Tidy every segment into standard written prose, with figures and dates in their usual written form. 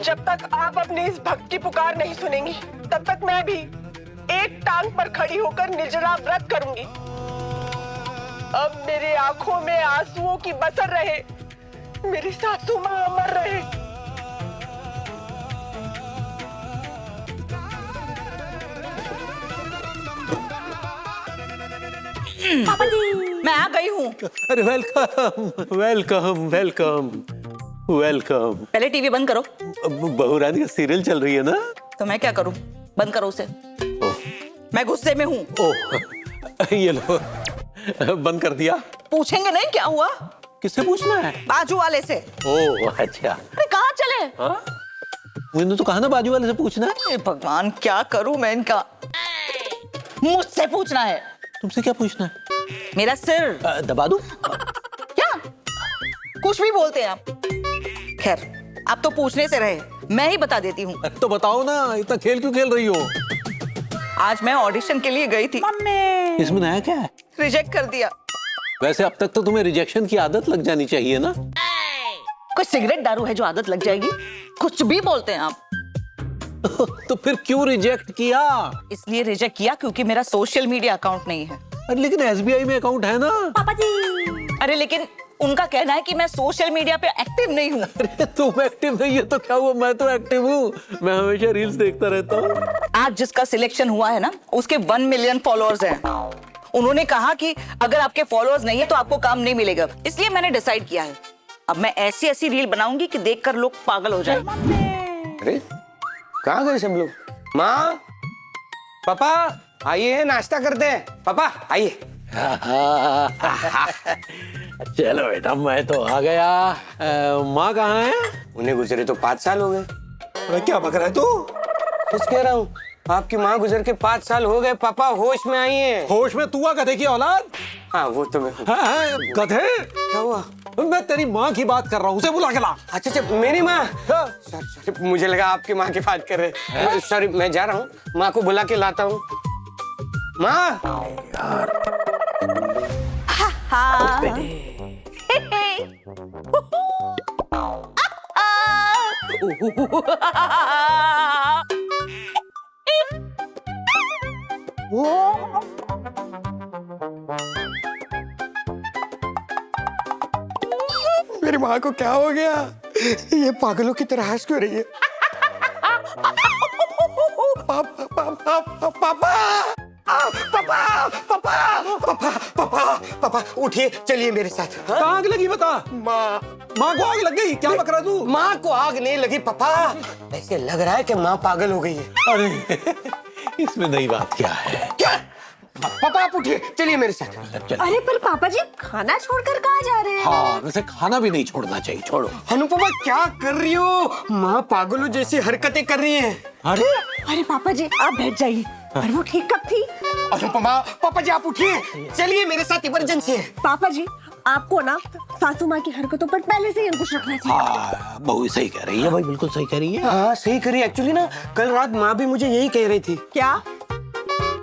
जब तक आप अपनी इस भक्त की पुकार नहीं सुनेंगी, तब तक मैं भी एक टांग पर खड़ी होकर निर्जला व्रत करूंगी। अब मेरी आंखों में आंसुओं की बसर रहे, मेरी सासू मां अमर रहे। पापा जी, मैं आ गई हूँ। अरे वेलकम वेलकम वेलकम वेलकम। पहले टीवी बंद करो। बहुरानी का सीरियल चल रही है ना? तो मैं क्या करूँ? बंद करो उसे। मैं गुस्से में हूँ। ओह, ये लो, बंद कर दिया। पूछेंगे नहीं क्या हुआ? किससे पूछना है? बाजू वाले से। ओह अच्छा। अरे कहाँ चले? हाँ? मैंने तो कहा ना बाजू वाले से पूछना है। अरे भगवान, क्या करूँ मैं इनका? मुझसे पूछना है। तुमसे क्या पूछना है? मेरा सिर दबा दूं? क्या? कुछ भी बोलते हैं आप। खैर, आप तो पूछने से रहे, मैं ही बता देती हूँ। तो बताओ ना, इतना खेल क्यों खेल रही हो? आज मैं ऑडिशन के लिए गई थी। मम्मी, इसमें नया क्या है? रिजेक्ट कर दिया। वैसे अब तक तो तुम्हें रिजेक्शन की आदत लग जानी चाहिए ना? कोई सिगरेट दारू है जो आदत लग जाएगी? कुछ भी बोलते हैं आप। तो फिर क्यों रिजेक्ट किया? इसलिए रिजेक्ट किया क्योंकि मेरा सोशल मीडिया अकाउंट नहीं है। अरे लेकिन SBI में अकाउंट है ना? पापा जी। अरे लेकिन उनका कहना है कि मैं सोशल मीडिया पे एक्टिव नहीं हूँ। अरे तुम एक्टिव नहीं है तो क्या हुआ, मैं तो एक्टिव हूँ। मैं हमेशा रील्स देखता रहता हूँ। आज जिसका सिलेक्शन हुआ है ना, उसके 1 मिलियन फॉलोअर्स हैं। उन्होंने कहा कि अगर आपके फॉलोअर्स नहीं है तो आपको काम नहीं मिलेगा। इसलिए मैंने डिसाइड किया है, अब मैं ऐसी ऐसी रील बनाऊंगी कि देखकर लोग पागल हो जाए। अरे कहाँ गए सब लोग? माँ, पापा आइए, नाश्ता करते हैं। पापा आइए। चलो बेटा, मैं तो आ गया। माँ कहाँ है? उन्हें गुजरे तो 5 साल हो गए। अरे क्या बक रहा है तू? कुछ कह रहा हूँ, आपकी माँ गुजर के 5 साल हो गए। पापा होश में आई है। होश में तू आ गधे की औलाद? हाँ वो तो मैं हूँ। गधे? क्या हुआ? मैं तेरी माँ की बात कर रहा हूँ, उसे बुला के ला। अच्छा अच्छा, मेरी माँ। हाँ। सॉरी, मुझे लगा आपकी माँ की बात कर रहे। सॉरी, मैं जा रहा हूँ, माँ को बुला के लाता हूँ। माँ। मेरी माँ को क्या हो गया? ये पागलों की तरह हंस क्यों रही है? पापा पापा पापा पापा पापा पापा पापा उठिए, चलिए मेरे साथ। कहाँ आग लगी बता? माँ को आग लग गई? क्या बक रहा तू? माँ को आग नहीं लगी पापा, ऐसे लग रहा है कि माँ पागल हो गई है। अरे इसमें नई बात क्या है? क्या? पापा आप उठिए, चलिए मेरे साथ। अरे पर पापा जी, खाना छोड़कर कहाँ जा रहे हैं? हाँ, वैसे खाना भी नहीं छोड़ना चाहिए। छोड़ो। अनुपमा क्या कर रही हो? माँ पागलों जैसी हरकतें कर रही है। अरे पापा जी, आप बैठ जाइए। पर वो ठीक कब थी? अनुपमा, पापा जी आप उठिए, चलिए मेरे साथ, इमरजेंसी है। पापा जी, आपको ना सासू माँ की हरकतों पर पहले से ही अंकुश रखना चाहिए। हाँ, बहू सही कह रही है भाई, बिल्कुल सही कह रही है। हाँ सही करी। एक्चुअली ना कल रात माँ भी मुझे यही कह रही थी। क्या?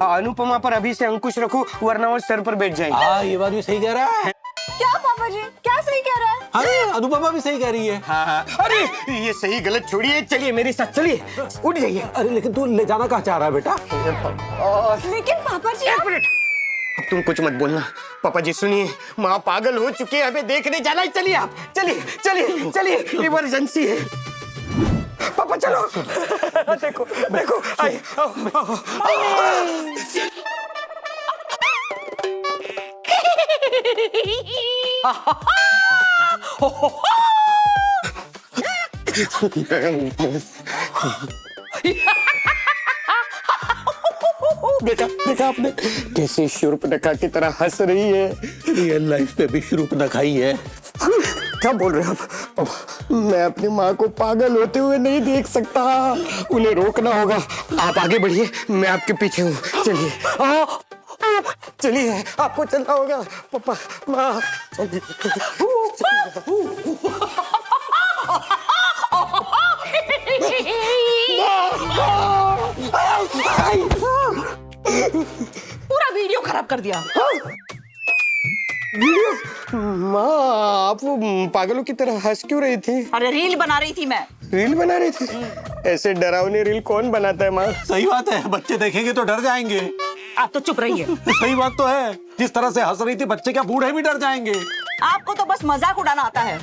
अनुपमा पर अभी से अंकुश रखो, वरना वो सर पर बैठ जाएंगे। हाँ, ये बात भी सही कह रहा है। क्या पापा जी, क्या सही कह रहा है? अरे अनुपमा भी सही कह रही है। हाँ, अरे ये सही गलत छोड़िए, चलिए मेरे साथ, चलिए उठ जाइए। अरे लेकिन तू ले जाना कहाँ चाह रहा है बेटा? लेकिन पापा जी, एक मिनट, अब तुम कुछ मत बोलना। पापा जी सुनिए, माँ पागल हो चुकी है, हमें देखने जाना है। चलिए आप, चलिए चलिए चलिए, इमरजेंसी है। पापा चलो। देखो देखो, आइए, आओ, बेटा देखा आपने कैसे शूर्पणखा की तरह हंस रही है? रियल लाइफ पे भी शूर्पणखा ही है। क्या बोल रहे हैं आप? मैं अपनी माँ को पागल होते हुए नहीं देख सकता, उन्हें रोकना होगा। आप आगे बढ़िए, मैं आपके पीछे हूँ। चलिए चलिए, आपको चलना होगा। पापा माँ चलिए। पूरा वीडियो खराब कर दिया। वीडियो? माँ आप वो पागलों की तरह हंस क्यों रही थी? अरे रील बना रही थी मैं। रील बना रहे थे? ऐसे डरावनी रील कौन बनाता है माँ? सही बात है, बच्चे देखेंगे तो डर जाएंगे। आप तो चुप रहिए। सही बात तो है, जिस तरह से हंस रही थी बच्चे क्या बूढ़े भी डर जाएंगे। आपको तो बस मजाक उड़ाना आता है,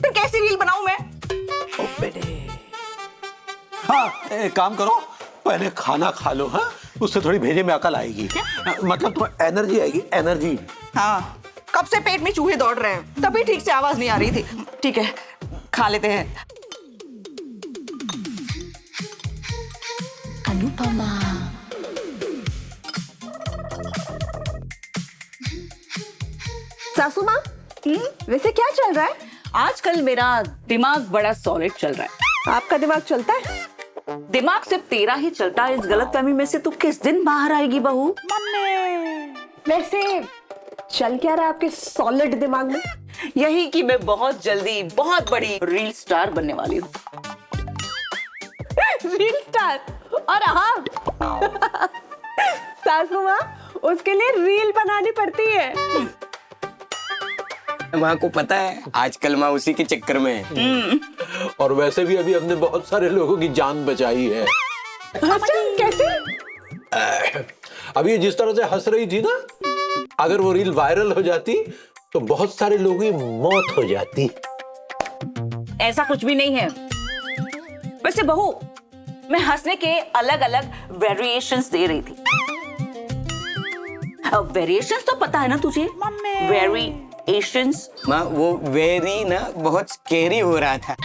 फिर कैसी रील बनाऊं मैं? हाँ, एक काम करो, पहले खाना खा लो। हाँ, उससे थोड़ी भेजे में अकल आएगी। मतलब तुम्हें एनर्जी आएगी, एनर्जी। हाँ, कब से पेट में चूहे दौड़ रहे हैं, तभी ठीक से आवाज नहीं आ रही थी। ठीक है, खा लेते हैं। अनुपमा। सासू माँ, वैसे क्या चल रहा है? आजकल मेरा दिमाग बड़ा सॉलिड चल रहा है। आपका दिमाग चलता है? दिमाग सिर्फ तेरा ही चलता है। इस गलतफहमी में से तू किस दिन बाहर आएगी बहू? वैसे चल क्या रहा है आपके सॉलिड दिमाग में? यही कि मैं बहुत जल्दी बहुत बड़ी रील स्टार बनने वाली हूँ। Reel star? और हाँ सासू माँ, उसके लिए रील बनानी पड़ती है। माँ को पता है, आजकल माँ उसी के चक्कर में है। और वैसे भी अभी हमने बहुत सारे लोगों की जान बचाई है। अच्छा, कैसे? अभी ये जिस तरह से हंस रही थी ना, अगर वो रील वायरल हो जाती तो बहुत सारे लोगों की मौत हो जाती। ऐसा कुछ भी नहीं है। वैसे बहू, मैं हंसने के अलग अलग वेरिएशंस दे रही थी। अब वेरिएशंस तो पता है ना तुझे? वेरिएशंस। माँ वो वेरी ना बहुत स्केरी हो रहा था।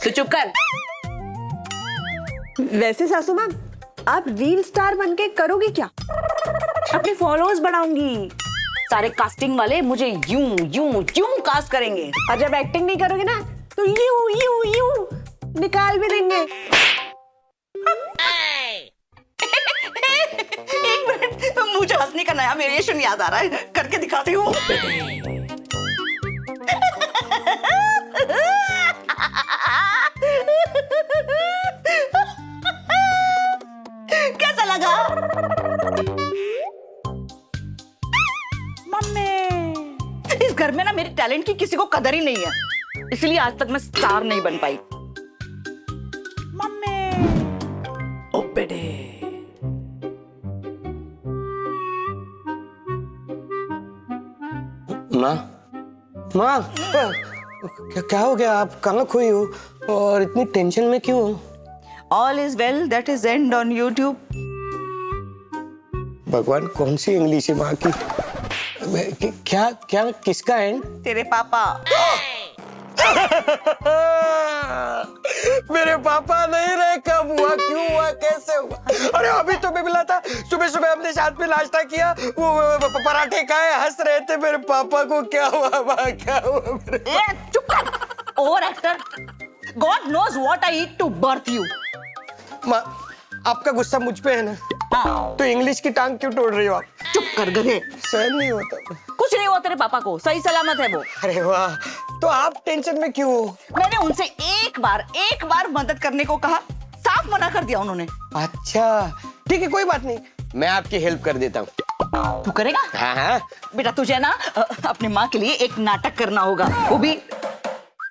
तो चुप कर। वैसे सासू माँ, आप रील स्टार बनके करोगी क्या? अपने फॉलोअर्स बढ़ाऊंगी। सारे कास्टिंग वाले मुझे यूं यूं यूं कास्ट करेंगे। और जब एक्टिंग नहीं करोगे ना, तो यूं यूं यूं निकाल भी देंगे। एक मिनट, मुझे हंसने का नया वेरिएशन याद आ रहा है, करके दिखाती हूँ। कैसा लगा? मम्मी, इस घर में ना मेरे टैलेंट की किसी को कदर ही नहीं है, इसलिए आज तक मैं स्टार नहीं बन पाई। मम्मी। ओ बेटे। माँ, माँ, क्या हो गया? आप कहाँ खोई हो और इतनी टेंशन में क्यों हो? All is well that is end on YouTube. भगवान, कौन सी इंग्लिश है माँ की? क्या क्या किसका एंड? तेरे पापा। मेरे पापा नहीं रहे, कब हुआ, क्यों हुआ, कैसे हुआ? अरे अभी तो मैं मिला था, सुबह सुबह हमने साथ में नाश्ता किया, वो पराठे खाए, हंस रहे थे। मेरे पापा को क्या हुआ माँ, क्या हुआ मेरे? चुप कर, over actor. God knows what I eat to birth you. माँ, आपका गुस्सा मुझ पे है ना? हाँ। तो इंग्लिश की टांग क्यों तोड़ रही हो आप? चुप कर गधे। सहन नहीं होता। कुछ नहीं हुआ तेरे पापा को, सही सलामत है वो। अरे वाह, तो आप टेंशन में क्यों हो? मैंने उनसे एक बार मदद करने को कहा, साफ मना कर दिया उन्होंने। अच्छा ठीक है, कोई बात नहीं, मैं आपकी हेल्प कर देता हूँ। तू करेगा? हाँ हाँ। बेटा तुझे ना अपनी माँ के लिए एक नाटक करना होगा, वो भी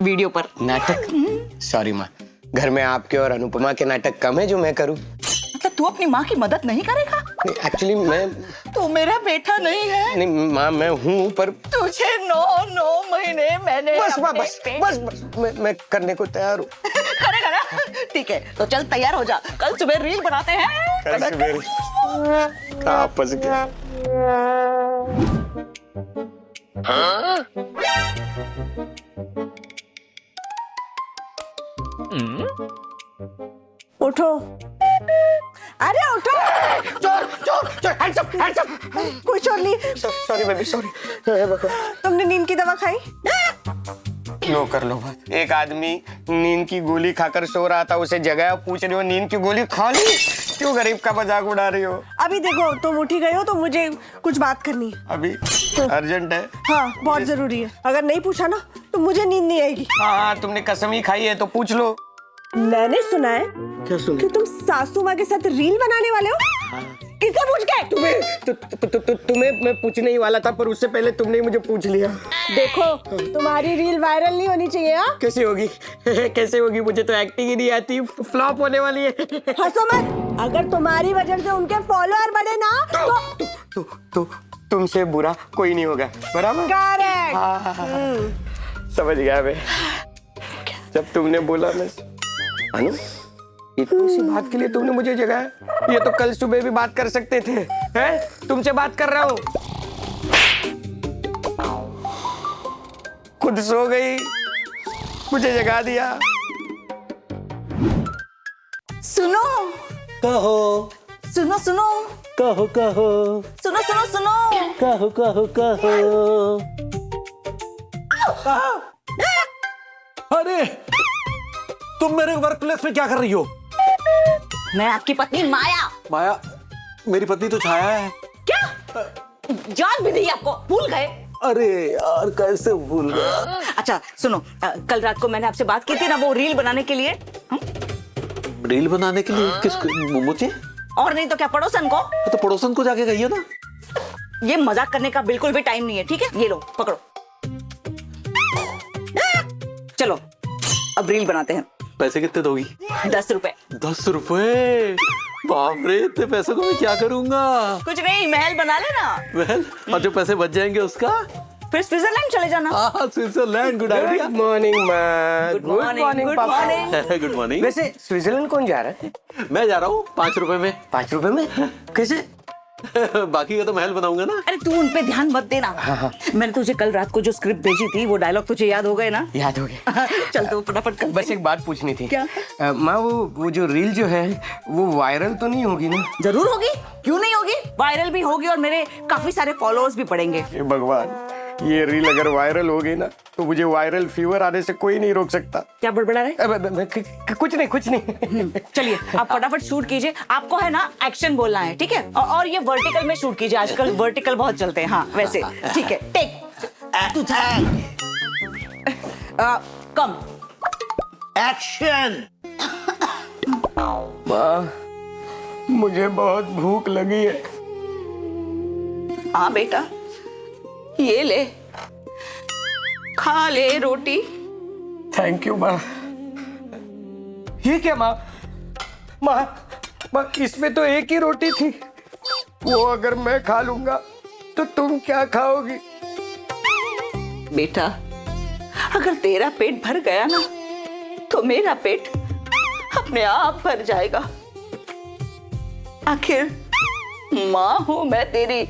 वीडियो पर। नाटक? सॉरी माँ, घर में आपके और अनुपमा के नाटक कम है जो मैं करूँ। मतलब तू अपनी माँ की मदद नहीं करेगा? एक्चुअली मैं, तू मेरा बेटा नहीं है। नहीं माँ, मैं हूँ पर तुझे 9 महीने मैंने बस माँ, अपने बस पेट- बस बस मैं करने को तैयार हूँ। करेगा ना? ठीक है, तो चल तैयार हो जा, कल सुबह रील बनाते हैं। कल सुबह कहाँ फंस गया? उठो, अरे उठो। चोर चोर चोर, हैंड्स अप, हैंड्स अप। कोई चोर नहीं। Sorry baby, sorry. तुमने नींद की दवा खाई? लो कर लो बात। एक आदमी नींद की गोली खाकर सो रहा था, उसे जगाया, पूछ रही हो नींद की गोली खा ली? क्यों गरीब का मजाक उड़ा रही हो? अभी देखो, तुम उठी गई हो तो मुझे कुछ बात करनी है। अभी अर्जेंट है? हाँ, बहुत जरूरी है। अगर नहीं पूछा ना तो मुझे नींद नहीं आएगी। हाँ, तुमने कसम ही खाई है तो पूछ लो। मैंने सुना है क्या सुन? कि तुम सासू माँ के साथ रील बनाने वाले हो। किससे पूछ के? तुम्हें मैं पूछने ही वाला था, पर उससे पहले तुमने ही मुझे पूछ लिया। देखो, तुम्हारी रील वायरल नहीं होनी चाहिए। हाँ, कैसे होगी? कैसे होगी? मुझे तो एक्टिंग ही नहीं आती, फ्लॉप होने वाली है। हंसो मत। अगर तुम्हारी वजह से उनके फॉलोअर बढ़े ना तो तुमसे बुरा कोई नहीं होगा, बराबर? करेक्ट। समझ गया मैं। जब तुमने बोला मैं अनु, इतनी सी बात के लिए तुमने मुझे जगाया। ये तो कल सुबह भी बात कर सकते थे। हैं? तुमसे बात कर रहा हूँ। खुद सो गई, मुझे जगा दिया। सुनो कहो सुनो सुनो कहो कहो सुनो सुनो सुनो। कहो कहो कहो। अरे तुम मेरे वर्क प्लेस में क्या कर रही हो? मैं आपकी पत्नी माया। माया? मेरी पत्नी तो छाया है। क्या याद भी नहीं आपको? भूल गए? अरे यार कैसे भूल गया। अच्छा सुनो, कल रात को मैंने आपसे बात की थी ना वो रील बनाने के लिए। रील बनाने के लिए? किसको? मुझे? और नहीं तो क्या, पड़ोसन को। तो पड़ोसन को जाके कहिए ना। ये मजाक करने का बिल्कुल भी टाइम नहीं है, ठीक है? ये लो पकड़ो। चलो अब रील बनाते हैं। पैसे कितने दोगी? 10 रुपए। 10 रुपए? बाप रे, इतने पैसों को मैं क्या करूंगा? कुछ नहीं, महल बना लेना। महल? और जो पैसे बच जाएंगे उसका? फिर स्विट्जरलैंड चले जाना। हाँ, Switzerland. Good idea. Good morning माँ। गुड मॉर्निंग, गुड पापा। मॉर्निंग। Good morning. वैसे स्विट्जरलैंड कौन जा रहा है? मैं जा रहा हूँ 5 रुपए में। 5 रुपए में? कैसे? बाकी का तो महल बनाऊंगा ना। अरे तू उन पे ध्यान मत देना। मैंने तुझे कल रात को जो स्क्रिप्ट भेजी थी वो डायलॉग तुझे याद हो गए ना? याद हो गया। चल तो फटाफट कर। बस एक बात पूछनी थी। क्या? माँ, वो जो रील जो है वो वायरल तो नहीं होगी ना? जरूर होगी, क्यों नहीं होगी? वायरल भी होगी और मेरे काफी सारे फॉलोअर्स भी बढ़ेंगे। हे भगवान, ये रील अगर वायरल हो गई ना तो मुझे वायरल फीवर आने से कोई नहीं रोक सकता। क्या बड़बड़ा रहे? कुछ नहीं। चलिए आप फटाफट शूट कीजिए। आपको है ना एक्शन बोलना है, ठीक है? और ये वर्टिकल में शूट कीजिए, आजकल वर्टिकल बहुत चलते हैं। हाँ वैसे ठीक है। टेक कम एक्शन। माँ, मुझे बहुत भूख लगी है। हाँ बेटा, ये ले, खा ले रोटी। थैंक यू माँ। ये क्या माँ? माँ, इसमें तो एक ही रोटी थी। वो अगर मैं खा लूंगा तो तुम क्या खाओगी? बेटा, अगर तेरा पेट भर गया ना तो मेरा पेट अपने आप भर जाएगा। आखिर माँ हूं मैं तेरी।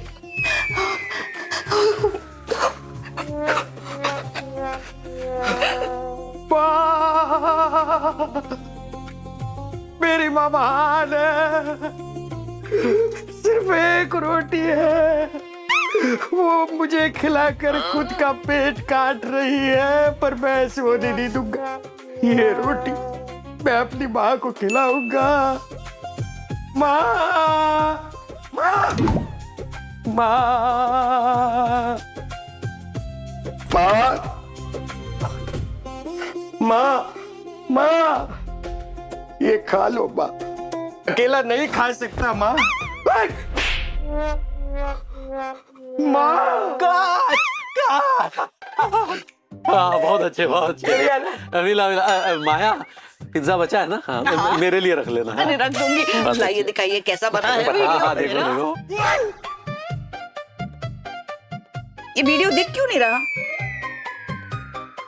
मेरी माँ महान है। सिर्फ एक रोटी है, वो मुझे खिलाकर खुद का पेट काट रही है, पर मैं ऐसे होने नहीं दूंगा। ये रोटी मैं अपनी माँ को खिलाऊंगा। माँ, माँ, माँ, माँ, माँ, ये खा लो माँ। अकेला नहीं खा सकता माँ। माँ, हाँ बहुत अच्छे, बहुत अच्छे। मिला मिला। माया, पिज्जा बचा है ना? हाँ, मेरे लिए रख लेना। अरे रख दूंगी। लाइए दिखाइए कैसा बना है। हाँ, देखो देखो। ये वीडियो दिख क्यों नहीं रहा?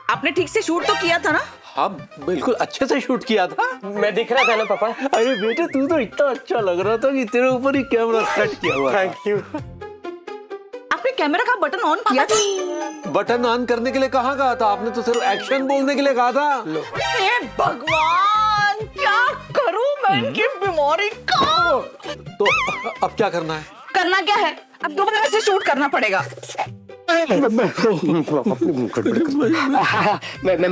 आपने ठीक से शूट तो किया था ना? हाँ बिल्कुल अच्छे से शूट किया था। मैं दिख रहा था ना पापा? अरे बेटे, तू तो इतना अच्छा लग रहा था कि तेरे ऊपर ही कैमरा सेट किया हुआ था। Thank you. आपने कैमरा का बटन ऑन किया था? बटन ऑन करने के लिए कहाँ कहा था? आपने तो सिर्फ एक्शन बोलने के लिए कहा था। हे भगवान, क्या करूं मैं इनकी बीमारी का? तो अब क्या करना है? करना क्या है? अब दोबारा से शूट करना पड़ेगा। मैं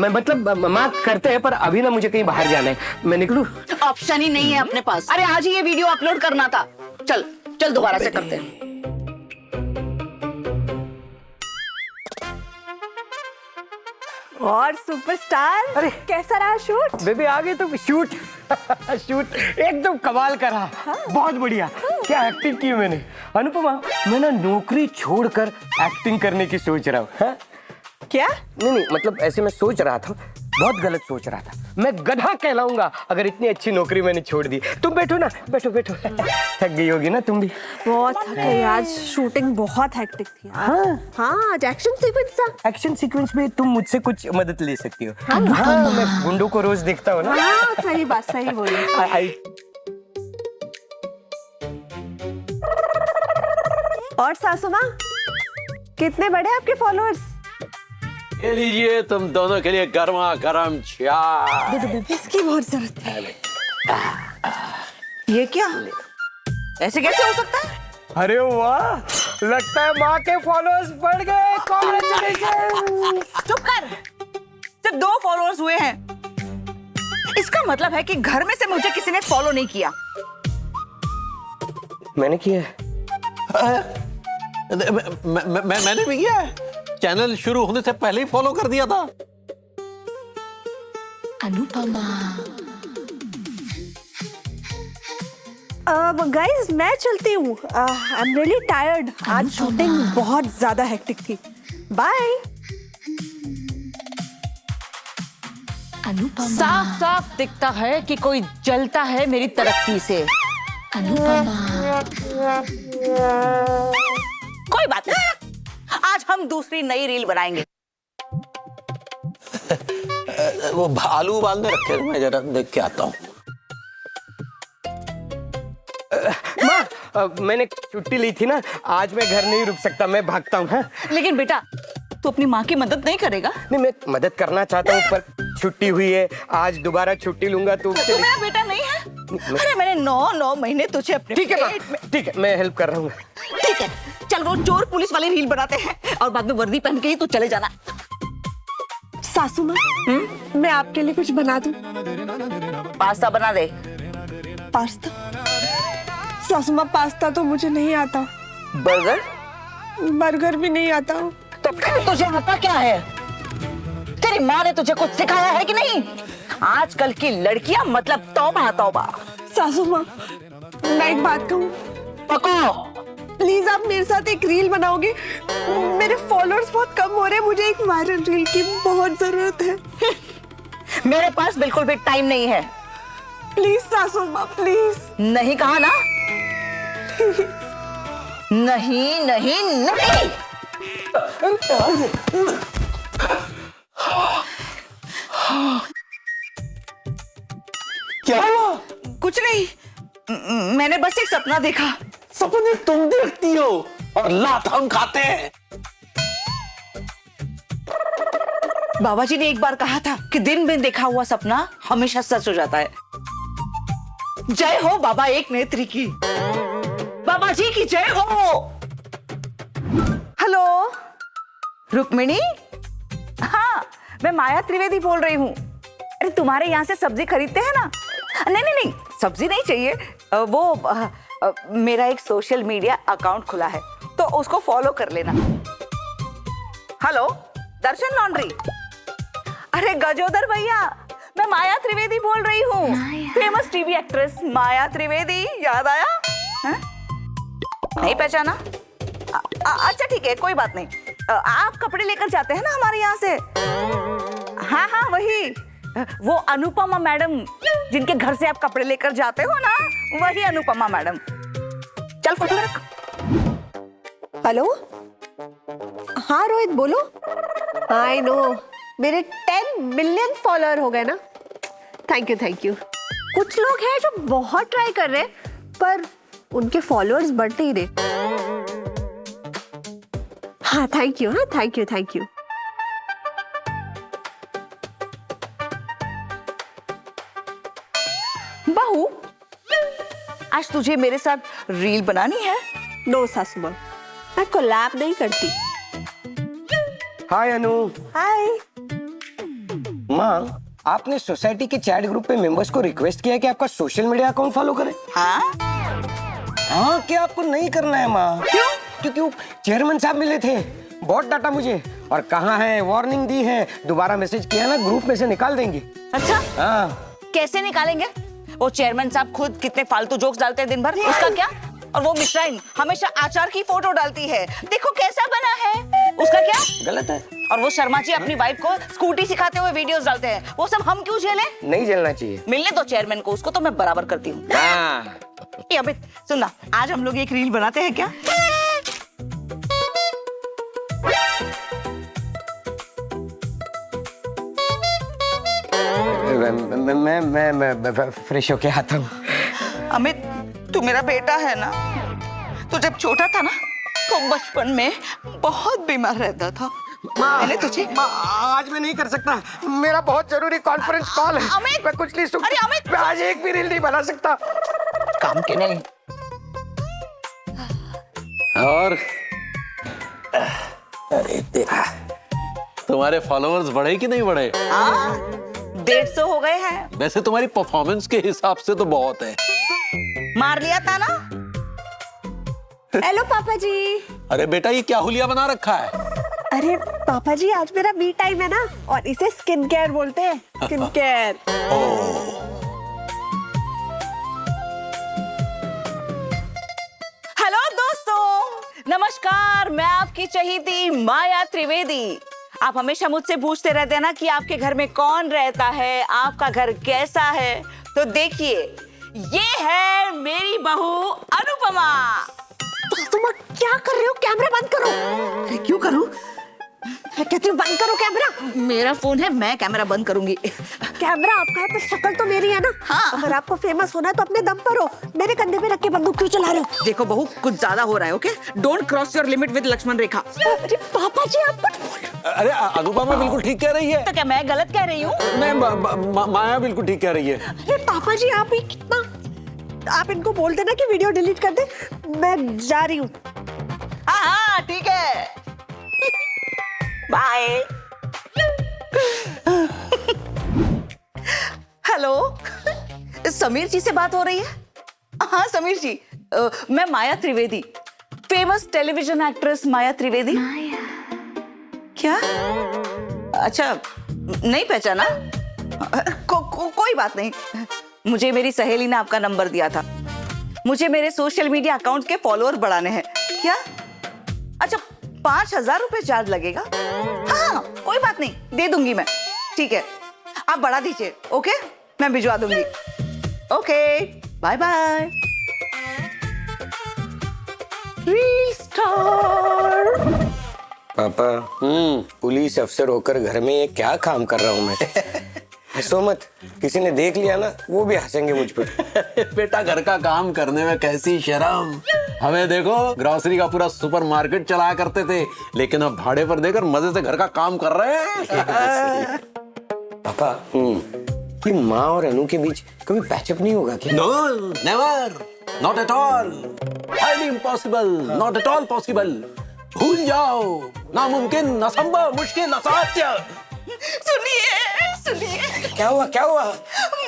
मतलब माँ करते हैं, पर अभी ना मुझे कहीं बाहर जाना है। मैं निकलूं? ऑप्शन ही नहीं है अपने पास। अरे आज ही ये वीडियो अपलोड करना था। चल चल दोबारा से करते हैं। और सुपरस्टार, अरे कैसा रहा शूट? बेबी आ गई तो शूट। शूट एकदम कमाल का रहा। बहुत बढ़िया। क्या एक्टिंग की है मैंने। अनुपमा, मैं ना नौकरी छोड़कर एक्टिंग करने की सोच रहा हूँ। हाँ? क्या? नहीं, मतलब ऐसे मैं सोच रहा था, बहुत गलत सोच रहा था। मैं गधा कहलाऊंगा अगर इतनी अच्छी नौकरी मैंने छोड़ दी। तुम बैठो ना, बैठो बैठो। थक गई होगी ना तुम भी। बहुत थक गई आज, शूटिंग बहुत हेक्टिक थी। हाँ, आज एक्शन सीक्वेंस था। एक्शन सीक्वेंस में तुम मुझसे कुछ मदद ले सकती हो। हाँ, मैं गुंडों को रोज देखता हूँ ना। हाँ, सही बात, सही बोली। और सासू माँ, कितने बड़े आपके फॉलोअर्स? ये लीजिए तुम दोनों के लिए गर्मा गर्म चाय। इसकी बहुत जरूरत है। ये क्या, ऐसे कैसे हो सकता है? अरे वाह, लगता है माँ के फॉलोअर्स बढ़ गए। कांग्रेचुलेशन। चुप कर, सिर्फ 2 फॉलोअर्स हुए हैं। इसका मतलब है कि घर में से मुझे किसी ने फॉलो नहीं किया। मैंने किया है। मैंने भी किया है। चैनल शुरू होने से पहले ही फॉलो कर दिया था। अनुपमा। गाइस, मैं चलती हूँ। I am really tired. आज शूटिंग बहुत ज्यादा हेक्टिक थी। बाय। अनुपमा। साफ साफ दिखता है कि कोई जलता है मेरी तरक्की से। अनुपमा। कोई बात नहीं, आज हम दूसरी नई रील बनाएंगे। वो आलू उबालने रखे हैं, मैं जरा देख के आता हूँ। माँ, मैंने छुट्टी ली थी ना, आज मैं घर नहीं रुक सकता, मैं भागता हूँ। लेकिन बेटा, तू अपनी माँ की मदद नहीं करेगा? नहीं, मैं मदद करना चाहता हूँ पर छुट्टी हुई है, आज दोबारा छुट्टी लूंगा तो तू मेरा बेटा नहीं है? अरे मैंने 9 महीने तुझे अपने ठीक है पेट में। ठीक है, मैं हेल्प कर रहा हूँ। ठीक है, चल रोज चोर पुलिस वाली रील बनाते हैं और बाद में वर्दी पहन के ही तू चले जाना। सासू माँ, मैं आपके लिए कुछ बना दूँ? पास्ता बना दे। पास्ता? सासू माँ, पास्ता तो मुझे नहीं आता। बर्गर? बर्गर भी नहीं आता। तो फिर तुझे आता क्या है? तेरी माँ ने तुझे कुछ सिखाया है कि नहीं? आजकल की लड़कियां मतलब तौबा तौबा। सासू माँ, मैं एक बात कहूँ? पको। प्लीज आप मेरे साथ एक रील बनाओगे? मेरे फॉलोअर्स बहुत कम हो रहे हैं, मुझे एक वायरल रील की बहुत जरूरत है। मेरे पास बिल्कुल भी टाइम नहीं है। प्लीज सासू माँ, प्लीज। नहीं कहा ना? नहीं नहीं नहीं। क्या हुआ? कुछ नहीं, मैंने बस एक सपना देखा। सपने तुम देखती हो और लात हम खाते हैं। बाबा जी ने एक बार कहा था कि दिन में देखा हुआ सपना हमेशा सच हो जाता है। जय हो बाबा एक नेत्री की। बाबा जी की जय हो। हेलो रुक्मिणी। हाँ, मैं माया त्रिवेदी बोल रही हूँ। अरे तुम्हारे यहाँ से सब्जी खरीदते हैं ना? नहीं नहीं नहीं, सब्जी नहीं चाहिए। मेरा एक सोशल मीडिया अकाउंट खुला है तो उसको फॉलो कर लेना। हेलो दर्शन लॉन्ड्री। अरे गजोदर भैया, मैं माया त्रिवेदी बोल रही हूँ। फेमस टीवी एक्ट्रेस माया त्रिवेदी, याद आया? नहीं पहचाना? अच्छा ठीक है, कोई बात नहीं। आप कपड़े लेकर जाते हैं ना हमारे यहाँ से? हाँ हाँ वही, वो अनुपमा मैडम जिनके घर से आप कपड़े लेकर जाते हो ना, वही अनुपमा मैडम। चल फोटो रख। हेलो, हाँ रोहित बोलो। आई नो, मेरे 10 मिलियन फॉलोअर हो गए ना। Thank you. कुछ लोग हैं जो बहुत ट्राई कर रहे हैं पर उनके फॉलोअर्स बढ़ते ही रहे। हाँ थैंक यू। बहू, आज तुझे मेरे साथ रील बनानी है? नो सासू माँ, मैं कोलैब नहीं करती। हाय अनु। हाय। माँ, आपने सोसाइटी के चैट ग्रुप पे मेंबर्स को रिक्वेस्ट किया कि आपका सोशल मीडिया अकाउंट फॉलो करें। हाँ क्या आपको नहीं करना है माँ? क्यों? क्योंकि वो चेयरमैन साहब मिले थे, बहुत डांटा मुझे और कहाँ है, वार्निंग दी है, दोबारा मैसेज किया ना ग्रुप में से निकाल देंगे। अच्छा, हाँ। कैसे निकालेंगे? वो चेयरमैन साहब खुद कितने फालतू जोक्स डालते हैं दिन भर, उसका क्या? और वो मिश्राइन हमेशा आचार की फोटो डालती है, देखो कैसा बना है। उसका क्या गलत है। और वो शर्मा जी अपनी वाइफ को स्कूटी सिखाते हुए वीडियोस डालते हैं, वो सब हम क्यों झेलें? नहीं जलना चाहिए। मिलने तो चेयरमैन को, उसको तो मैं बराबर करती हूँ। हाँ। ये अमित सुनना, आज हम लोग एक रील बनाते हैं क्या? मैं फ्रेश होके आता हूँ। अमित तू मेरा बेटा है ना, तू जब छोटा था ना तो बचपन में बहुत बीमार रहता था। मैंने तुझे आज मैं नहीं कर सकता, मेरा बहुत जरूरी कॉन्फ्रेंस कॉल है। अमित! मैं कुछ नहीं सुन। अरे अमित! मैं आज एक भी रील नहीं बना सकता। काम के नहीं। और अरे तेरा, तुम्हारे फॉलोअर्स बढ़े कि नहीं बढ़े? 150 हो गए हैं। वैसे तुम्हारी परफॉर्मेंस के हिसाब से तो बहुत है। मार लिया था ना। हेलो पापा जी। अरे बेटा ये क्या हुलिया बना रखा है? अरे पापा जी आज मेरा मी टाइम है ना, और इसे स्किन केयर बोलते हैं, स्किन केयर। हेलो दोस्तों, नमस्कार। मैं आपकी चहेती माया त्रिवेदी। आप हमेशा मुझसे पूछते रहते हैं ना कि आपके घर में कौन रहता है, आपका घर कैसा है। तो देखिए, ये है मेरी बहू अनुपमा। तुम क्या कर रहे हो? कैमरा बंद करो। अरे क्यों करूं? मैं कहती हूँ बंद करो कैमरा। मेरा फोन है, मैं कैमरा बंद करूंगी। कैमरा आपका है तो शक्ल तो मेरी है ना। हाँ। अगर आपको फेमस होना है तो अपने दम पर हो, मेरे कंधे पे रख के बंदूक क्यों चला रहे हो? देखो बहू, कुछ ज्यादा हो रहा है, okay? Don't cross your limit with Lakshman Rekha. अरे पापा जी आप कुछ बोल। अरे अनुपमा बिल्कुल ठीक कह रही है। तो क्या मैं गलत कह रही हूँ? नहीं, माया बिल्कुल ठीक कह रही है। अरे पापा जी आप ही कितना, आप इनको बोल देना कि वीडियो डिलीट कर दे, मैं जा रही हूँ। हाँ ठीक है, बाय। हेलो, समीर जी से बात हो रही है? हाँ समीर जी, मैं माया त्रिवेदी, फेमस टेलीविजन एक्ट्रेस माया त्रिवेदी। क्या? अच्छा, नहीं पहचाना? कोई बात नहीं। मुझे मेरी सहेली ने आपका नंबर दिया था। मुझे मेरे सोशल मीडिया अकाउंट के फॉलोअर बढ़ाने हैं। क्या? अच्छा, 5,000 रुपए चार्ज लगेगा? हाँ कोई बात नहीं, दे दूंगी मैं। ठीक है, आप बढ़ा दीजिए, ओके? मैं भिजवा दूंगी। Okay, bye bye. Reel star. पापा, पुलिस अफसर होकर घर में ये क्या काम कर रहा हूँ मैं? हंसो मत, किसी ने देख लिया ना वो भी हंसेंगे मुझ पर। बेटा घर का काम करने में कैसी शर्म। हमें देखो, ग्रोसरी का पूरा सुपरमार्केट चलाया करते थे, लेकिन अब भाड़े पर देकर मजे से घर का काम कर रहे हैं। पापा, ये माँ और अनु के बीच कभी पैचअप नहीं होगा क्या? No, never, not at all, highly impossible, not at all possible. भूल जाओ, नामुमकिन, असंभव, मुश्किल, असाध्य। सुनिए, क्या हुआ क्या हुआ?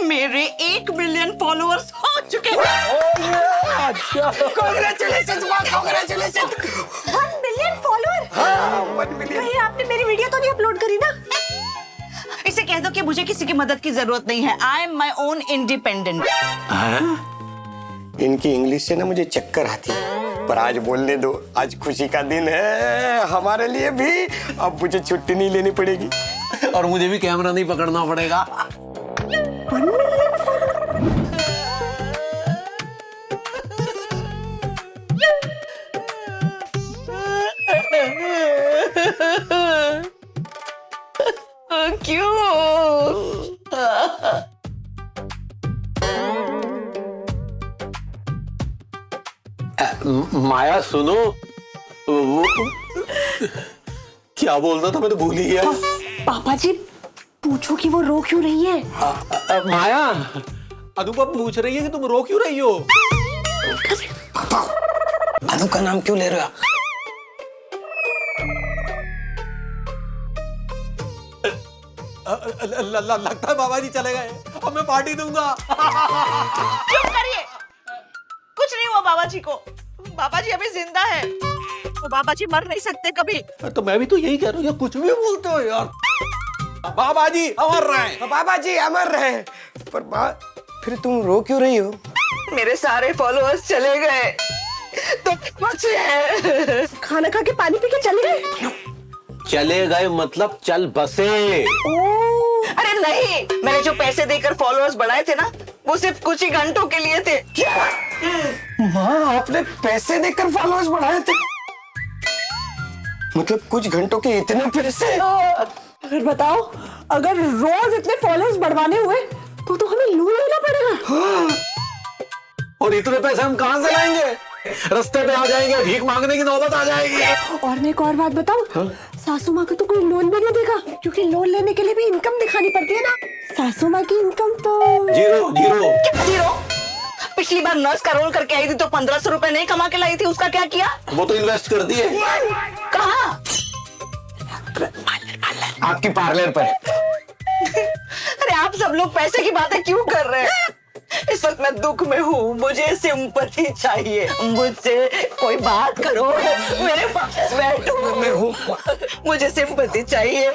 मेरे 1 मिलियन फॉलोअर्स हो चुके हैं। Congratulations, congratulations. 1 million follower. हाँ, 1 मिलियन। कहीं आपने मेरी वीडियो तो नहीं अपलोड करी ना? इसे कह दो कि मुझे किसी की मदद की जरूरत नहीं है। I am my own independent. इनकी इंग्लिश से ना मुझे चक्कर आती है, पर आज बोलने दो, आज खुशी का दिन है हमारे लिए भी। अब मुझे छुट्टी नहीं लेनी पड़ेगी और मुझे भी कैमरा नहीं पकड़ना पड़ेगा। 1 मिलियन क्यों? माया सुनो, वो क्या बोलना था मैं तो भूल ही गया। पापा जी पूछो कि वो रो क्यों रही है? माया, अनुपमा पूछ रही है कि तुम रो क्यों रही हो? पापा, अनु का नाम क्यों ले रहे हो? लगता है बाबा जी चले गए, अब मैं पार्टी दूंगा। चुप करिए, कुछ नहीं हुआ बाबा जी को। बाबा जी अभी जिंदा है, तो बाबा जी मर नहीं सकते कभी। तो मैं भी तो यही कह रहा हूँ, कुछ भी बोलते हो यार। बाबा जी अमर रहे। बाबा जी अमर रहे। पर फिर तुम रो क्यों रही हो? मेरे सारे फॉलोअर्स चले गए। तो कुछ है। खाना खा के पानी पी के चले गए? चले गए मतलब चल बसे। अरे नहीं, मैंने जो पैसे देकर फॉलोअर्स बढ़ाए थे ना, वो सिर्फ कुछ ही घंटों के लिए थे। माँ आपने पैसे देकर फॉलोअर्स बढ़ाए थे? मतलब कुछ घंटों के इतने पैसे? फिर बताओ, अगर रोज इतने फॉलोअर्स बढ़वाने हुए तो हमें लोन लेना पड़ेगा। और इतने पैसे हम कहां से लाएंगे? रास्ते पे आ जाएंगे, भीख मांगने की नौबत आ जाएगी। और मैं एक और बात बताऊं, सासू माँ को तो कोई लोन भी नहीं देगा, क्योंकि लोन लेने के लिए भी इनकम दिखानी पड़ती है ना। सासू माँ की इनकम तो जीरो जीरो। क्या जीरो? पिछली बार नर्स का रोल करके आई थी तो 1500 रुपए नहीं कमा के लाई थी, उसका क्या किया? वो तो इन्वेस्ट कर दिए। कहाँ? आपकी पार्लर पर। अरे आप सब लोग पैसे की बातें क्यों कर रहे हैं? इस वक्त मैं दुख में हूँ, मुझे सिंपैथी चाहिए, मुझसे कोई बात करो, मेरे पास बैठो, मुझे सिंपैथी चाहिए।